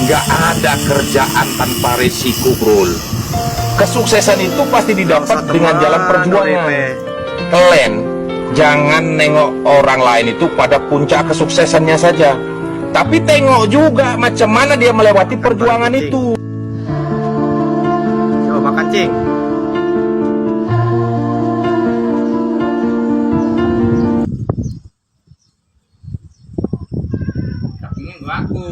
Nggak ada kerjaan tanpa risiko, bro. Kesuksesan itu pasti didapat dengan jalan perjuangan. Kalian jangan nengok orang lain itu pada puncak kesuksesannya saja, tapi tengok juga macam mana dia melewati perjuangan itu. Coba makan, Cing. Kakinya gak aku.